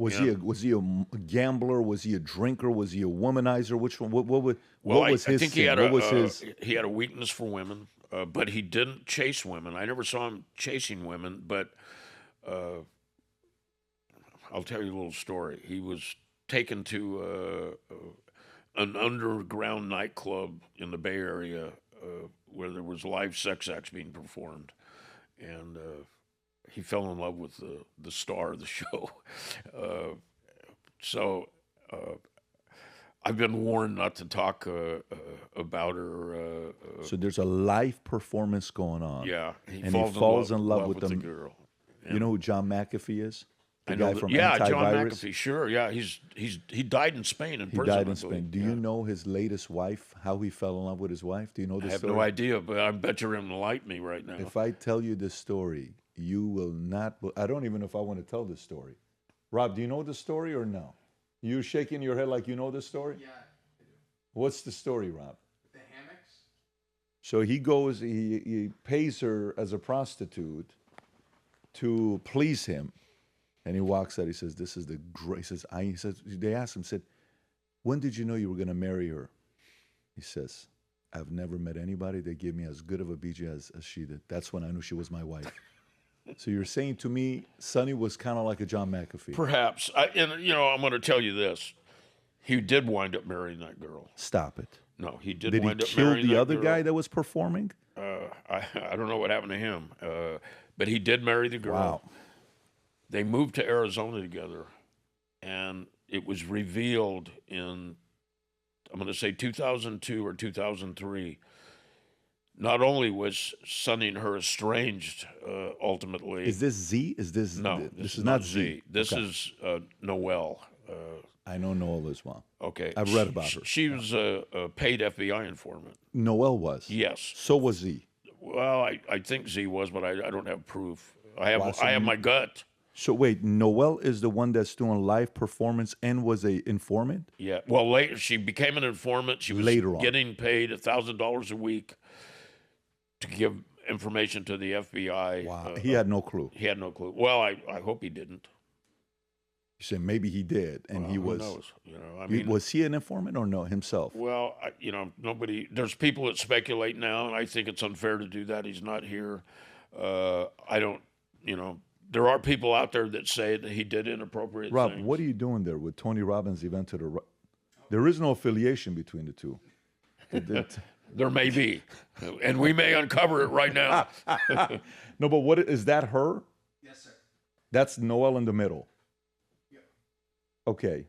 Was he a gambler? Was he a drinker? Was he a womanizer? Which one? What was his? I think he had a weakness for women, but he didn't chase women. I never saw him chasing women, but I'll tell you a little story. He was taken to an underground nightclub in the Bay Area where there was live sex acts being performed, and he fell in love with the star of the show. So I've been warned not to talk about her. So there's a live performance going on. Yeah, he falls in love with the girl. You know who John McAfee is? The guy from Antivirus? John McAfee, sure. Yeah, he died in Spain in prison. He died in Spain. Do you know his latest wife, how he fell in love with his wife? Do you know this story? I have no idea, but I bet you're going to enlighten me right now. If I tell you this story, you will not, I don't even know if I want to tell this story. Rob, do you know the story or no? You shaking your head like you know the story? Yeah, I do. What's the story, Rob? The hammocks? So he goes, he pays her as a prostitute to please him. And he walks out, he says, this is the great, they asked him, said, when did you know you were going to marry her? He says, I've never met anybody that gave me as good of a BJ as she did. That's when I knew she was my wife. So you're saying to me, Sonny was kind of like a John McAfee. Perhaps. I'm going to tell you this. He did wind up marrying that girl. Stop it. No, he did wind up marrying that girl. Did he kill the other guy that was performing? I don't know what happened to him. But he did marry the girl. Wow. They moved to Arizona together, and it was revealed in, I'm going to say 2002 or 2003, not only was Sonny and her estranged ultimately. Is this Z? No, this is not Z. This is Noelle. I know Noelle as well. Okay. I've read about her. She was a paid FBI informant. Noelle was? Yes. So was Z? Well, I think Z was, but I don't have proof. I have my gut. So wait, Noelle is the one that's doing live performance and was a informant? Yeah. Well, later she became an informant. She was getting paid $1,000 a week to give information to the FBI. Wow. He had no clue. He had no clue. Well, I hope he didn't. You said maybe he did, and he was. Who knows? You know, I mean, was he an informant or no himself? Well, nobody. There's people that speculate now, and I think it's unfair to do that. He's not here. I don't. There are people out there that say that he did inappropriate things. Rob, what are you doing there with Tony Robbins' event to the right? There is no affiliation between the two. There may be, and we may uncover it right now. No, but what is that? Her? Yes, sir. That's Noelle in the middle. Yep. Okay,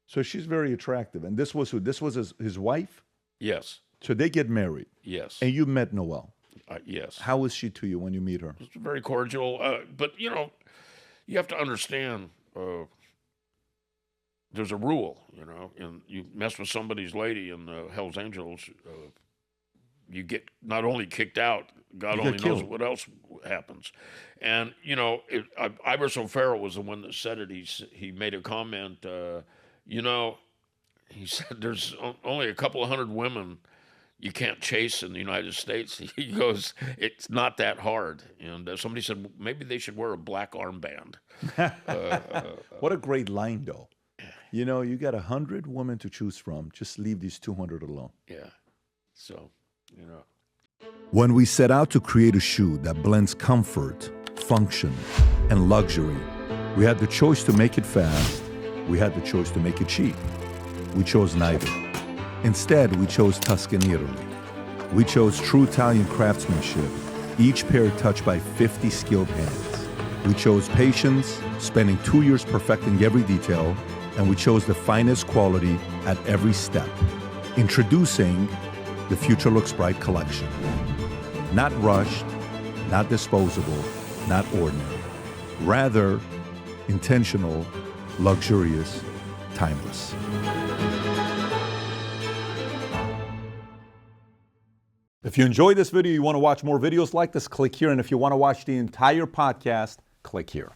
so she's very attractive, and this was who? This was his wife. Yes. So they get married. Yes. And you met Noelle. Yes. How is she to you when you meet her? It's very cordial, but you have to understand. There's a rule, and you mess with somebody's lady in the Hell's Angels, you get not only kicked out, God only knows what else happens. And Iris O'Farrell was the one that said it. He made a comment. He said there's only a couple of hundred women you can't chase in the United States. He goes, it's not that hard. And somebody said maybe they should wear a black armband. What a great line, though. You got 100 women to choose from. Just leave these 200 alone. Yeah. So, When we set out to create a shoe that blends comfort, function, and luxury, we had the choice to make it fast. We had the choice to make it cheap. We chose neither. Instead, we chose Tuscany, Italy. We chose true Italian craftsmanship, each pair touched by 50 skilled hands. We chose patience, spending 2 years perfecting every detail, and we chose the finest quality at every step. Introducing the Future Looks Bright collection. Not rushed, not disposable, not ordinary. Rather, intentional, luxurious, timeless. If you enjoyed this video, you want to watch more videos like this, click here. And if you want to watch the entire podcast, click here.